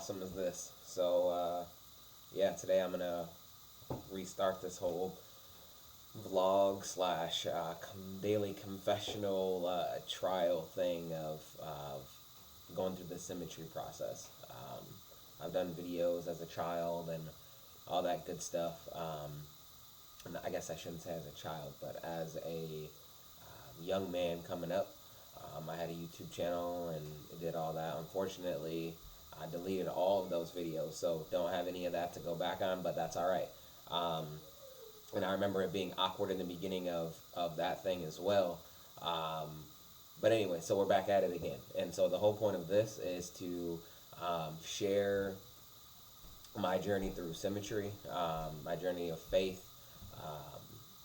awesome is this? So, yeah, today I'm gonna restart this whole vlog slash daily confessional trial thing of going through the symmetry process. I've done videos as a child and all that good stuff. And I guess I shouldn't say as a child, but as a young man coming up, I had a YouTube channel and did all that. Unfortunately, I deleted all of those videos, so don't have any of that to go back on, but that's all right. And I remember it being awkward in the beginning of that thing as well. But anyway, so we're back at it again. And so the whole point of this is to share my journey through symmetry, my journey of faith,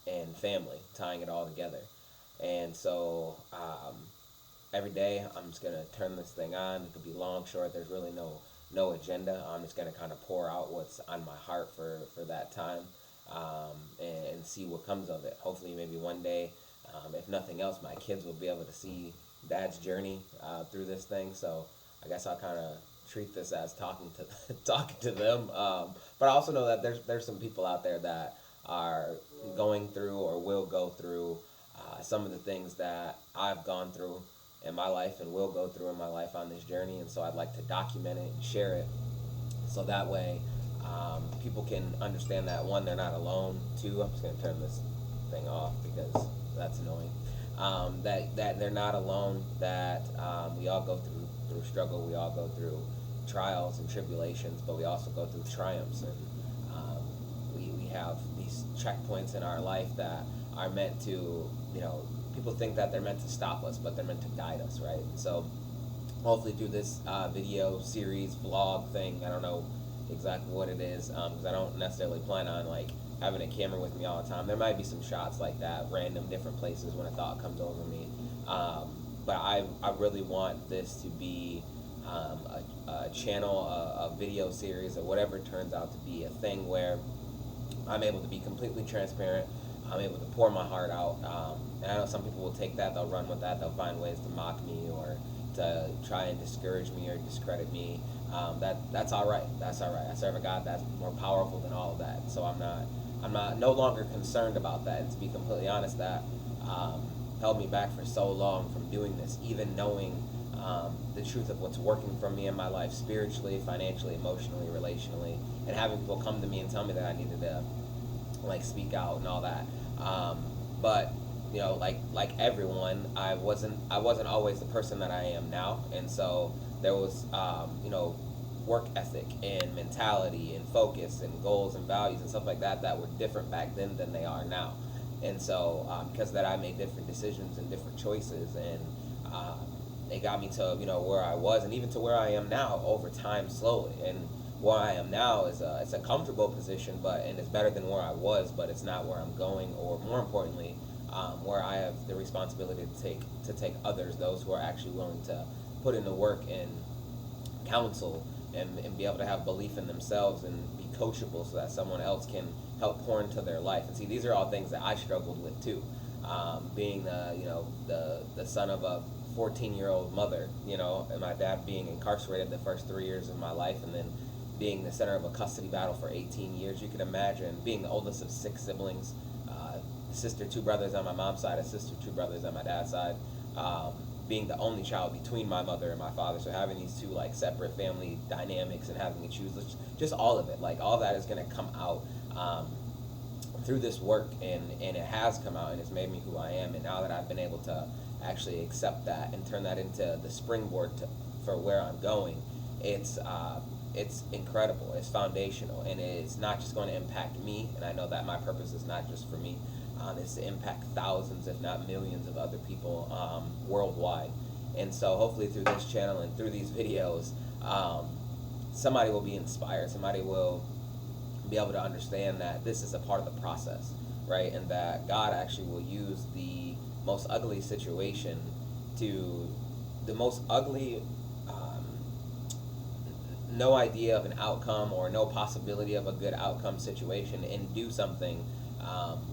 and family, tying it all together. And so every day I'm just going to turn this thing on. It could be long, short. There's really no agenda. I'm just going to kind of pour out what's on my heart for that time, and see what comes of it. Hopefully maybe one day, if nothing else, my kids will be able to see Dad's journey through this thing. So I guess I'll kind of treat this as talking to them. But I also know that there's some people out there that are going through or will go through some of the things that I've gone through in my life and will go through in my life on this journey. And so I'd like to document it and share it, so that way people can understand that, one, they're not alone. Two, I'm just going to turn this thing off because that's annoying. That they're not alone, that we all go through struggle, we all go through trials and tribulations, but we also go through triumphs. And we have these checkpoints in our life that are meant to, people think that they're meant to stop us, but they're meant to guide us, right? So hopefully through this video series, vlog thing, I don't know exactly what it is, because I don't necessarily plan on like having a camera with me all the time. There might be some shots like that, random different places when a thought comes over me. But I really want this to be a channel, a video series, or whatever it turns out to be, a thing where I'm able to be completely transparent. I'm able to pour my heart out. And I know some people will take that, they'll run with that, they'll find ways to mock me or to try and discourage me or discredit me. That's all right. That's all right. I serve a God that's more powerful than all of that. So I'm no longer concerned about that. And to be completely honest, that held me back for so long from doing this, even knowing the truth of what's working for me in my life, spiritually, financially, emotionally, relationally, and having people come to me and tell me that I needed to like speak out and all that. But like everyone, I wasn't always the person that I am now, and so there was work ethic and mentality and focus and goals and values and stuff like that that were different back then than they are now. And so because of that, I made different decisions and different choices, and it got me to where I was, and even to where I am now over time, slowly. And where I am now is it's a comfortable position, and it's better than where I was, but it's not where I'm going, or more importantly, where I have the responsibility to take others, those who are actually willing to put in the work and counsel and be able to have belief in themselves and be coachable, so that someone else can help pour into their life. And see, these are all things that I struggled with too. Being the son of a 14-year-old mother, and my dad being incarcerated the first 3 years of my life, and then being the center of a custody battle for 18 years. You can imagine being the oldest of 6 siblings, sister, 2 brothers on my mom's side, a sister, 2 brothers on my dad's side, being the only child between my mother and my father. So having these two like separate family dynamics and having to choose, just all of it, like all that is going to come out through this work, and it has come out, and it's made me who I am. And now that I've been able to actually accept that and turn that into the springboard for where I'm going, it's incredible, it's foundational, and it's not just going to impact me. And I know that my purpose is not just for me, it's to impact thousands, if not millions, of other people worldwide. And so hopefully through this channel and through these videos, somebody will be inspired, somebody will be able to understand that this is a part of the process, right? And that God actually will use the most ugly situation the most ugly, no idea of an outcome or no possibility of a good outcome situation, and do something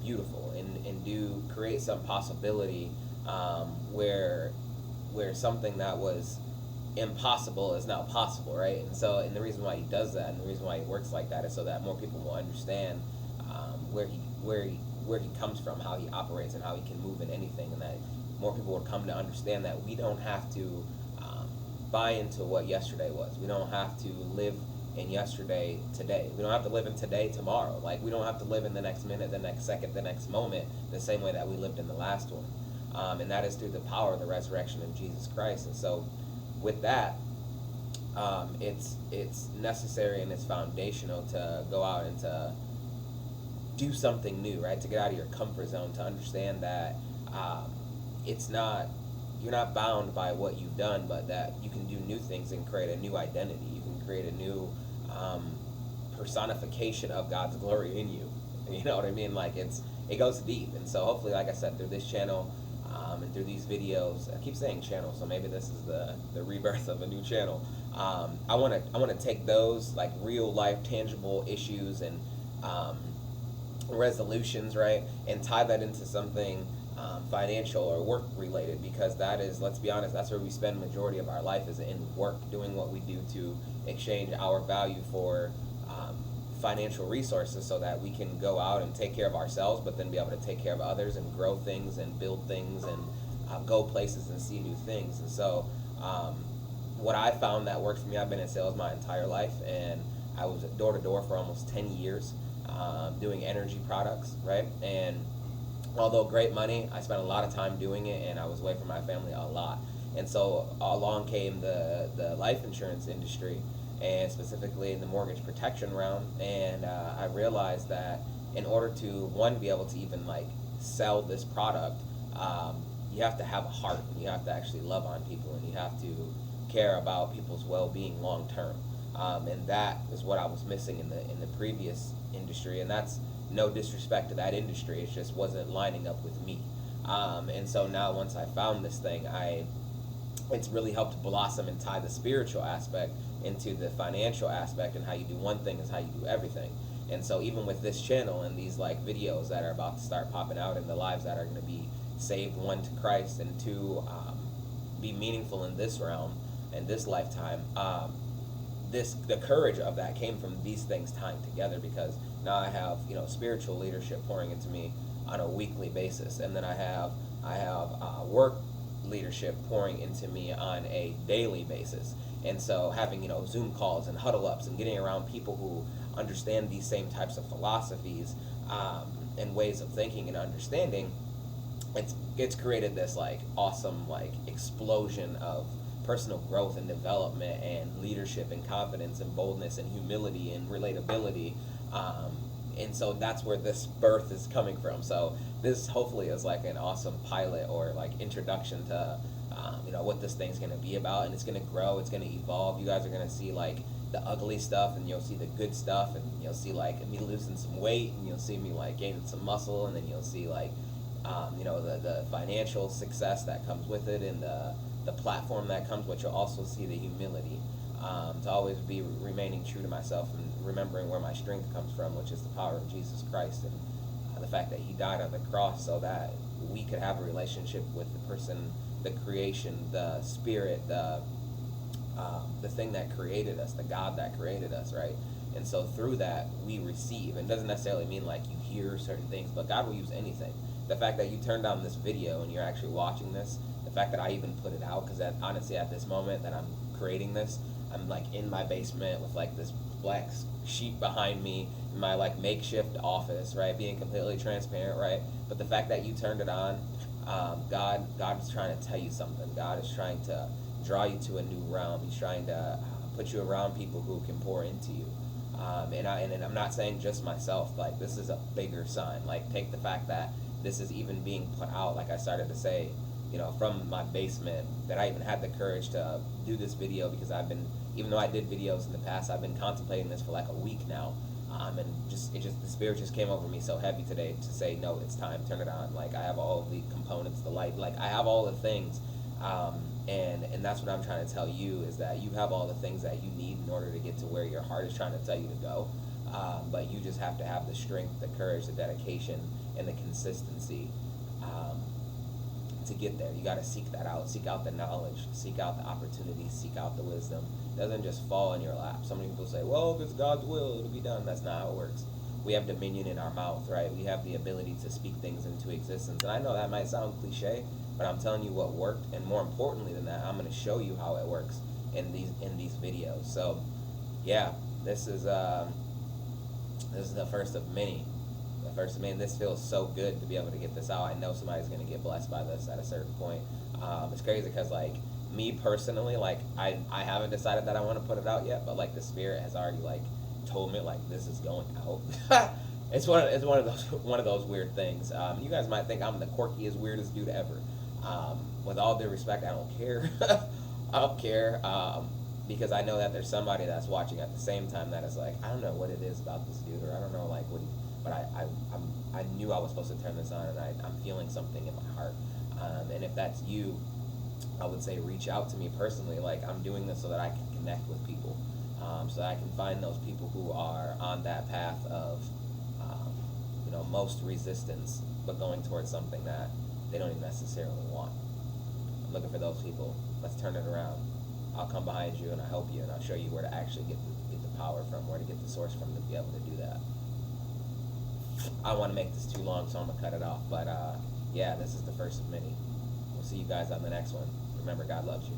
beautiful, and do create some possibility where something that was impossible is now possible, right? And so, and the reason why he does that, and the reason why he works like that, is so that more people will understand where he comes from, how he operates, and how he can move in anything, and that more people will come to understand that we don't have to buy into what yesterday was. We don't have to live in yesterday today. We don't have to live in today tomorrow. Like, we don't have to live in the next minute, the next second, the next moment, the same way that we lived in the last one. And that is through the power of the resurrection of Jesus Christ. And so with that, it's necessary and it's foundational to go out and to do something new, right? To get out of your comfort zone, to understand that you're not bound by what you've done, but that you can do new things and create a new identity. You can create a new personification of God's glory in you. You know what I mean? Like, it goes deep. And so hopefully, like I said, through this channel and through these videos, I keep saying channel, so maybe this is the rebirth of a new channel. I want to take those like real life tangible issues and resolutions, right, and tie that into something financial or work related, because that is, let's be honest, that's where we spend the majority of our life, is in work, doing what we do to exchange our value for financial resources, so that we can go out and take care of ourselves, but then be able to take care of others and grow things and build things and go places and see new things. And so what I found that worked for me, I've been in sales my entire life, and I was door to door for almost 10 years doing energy products, right? And although great money, I spent a lot of time doing it, and I was away from my family a lot. And so along came the life insurance industry, and specifically in the mortgage protection realm. And I realized that in order to, one, be able to even like sell this product, you have to have a heart, and you have to actually love on people, and you have to care about people's well-being long term. And that is what I was missing in the previous industry, and that's no disrespect to that industry, it just wasn't lining up with me. And so now, once I found this thing, it's really helped blossom and tie the spiritual aspect into the financial aspect, and how you do one thing is how you do everything. And so even with this channel and these like videos that are about to start popping out, and the lives that are going to be saved, one, to Christ, and two, be meaningful in this realm and this lifetime, the courage of that came from these things tying together, because now I have, spiritual leadership pouring into me on a weekly basis, and then I have work leadership pouring into me on a daily basis. And so having Zoom calls and huddle ups and getting around people who understand these same types of philosophies and ways of thinking and understanding, it's created this like awesome like explosion of personal growth and development and leadership and confidence and boldness and humility and relatability. And so that's where this birth is coming from. So this hopefully is like an awesome pilot or like introduction to what this thing's going to be about, and it's going to grow, it's going to evolve. You guys are going to see like the ugly stuff, and you'll see the good stuff, and you'll see like me losing some weight, and you'll see me like gaining some muscle, and then you'll see like the financial success that comes with it, and the platform that comes, but you'll also see the humility, to always be remaining true to myself and remembering where my strength comes from, which is the power of Jesus Christ, and the fact that he died on the cross so that we could have a relationship with the person, the creation, the spirit, the thing that created us, the God that created us, right? And so through that we receive. And it doesn't necessarily mean like you hear certain things, but God will use anything. The fact that you turned on this video and you're actually watching this, the fact that I even put it out, because honestly at this moment that I'm creating this, I'm like in my basement with like this black sheet behind me in my like makeshift office, right, being completely transparent, right? But the fact that you turned it on, God is trying to tell you something. God is trying to draw you to a new realm. He's trying to put you around people who can pour into you. And I'm not saying just myself, like this is a bigger sign. Like take the fact that this is even being put out, like I started to say, from my basement, that I even had the courage to do this video, because even though I did videos in the past, I've been contemplating this for like a week now. And the spirit just came over me so heavy today to say, no, it's time, turn it on. Like I have all of the components, the light, like I have all the things. And that's what I'm trying to tell you, is that you have all the things that you need in order to get to where your heart is trying to tell you to go. But you just have to have the strength, the courage, the dedication, and the consistency. to get there. You got to seek that out. Seek out the knowledge. Seek out the opportunity. Seek out the wisdom. It doesn't just fall in your lap. So many people say, well, if it's God's will, it'll be done. That's not how it works. We have dominion in our mouth, right? We have the ability to speak things into existence. And I know that might sound cliche, but I'm telling you what worked. And more importantly than that, I'm going to show you how it works in these videos. So, yeah, this is the first of many. The first of many. This feels so good to be able to get this out. I know somebody's going to get blessed by this at a certain point. It's crazy because, like, me personally, like, I haven't decided that I want to put it out yet, but, like, the Spirit has already, like, told me, like, this is going out. It's one of those weird things. You guys might think I'm the quirkiest, weirdest dude ever. With all due respect, I don't care. I don't care, because I know that there's somebody that's watching at the same time that is like, I don't know what it is about this dude, or I don't know, like, what, but I knew I was supposed to turn this on, and I'm feeling something in my heart. And if that's you, I would say reach out to me personally. Like, I'm doing this so that I can connect with people, so that I can find those people who are on that path of, most resistance, but going towards something that they don't even necessarily want. I'm looking for those people. Let's turn it around. I'll come behind you and I'll help you and I'll show you where to actually get the power from, where to get the source from to be able to do that. I don't want to make this too long, so I'm going to cut it off. But, yeah, this is the first of many. We'll see you guys on the next one. Remember, God loves you.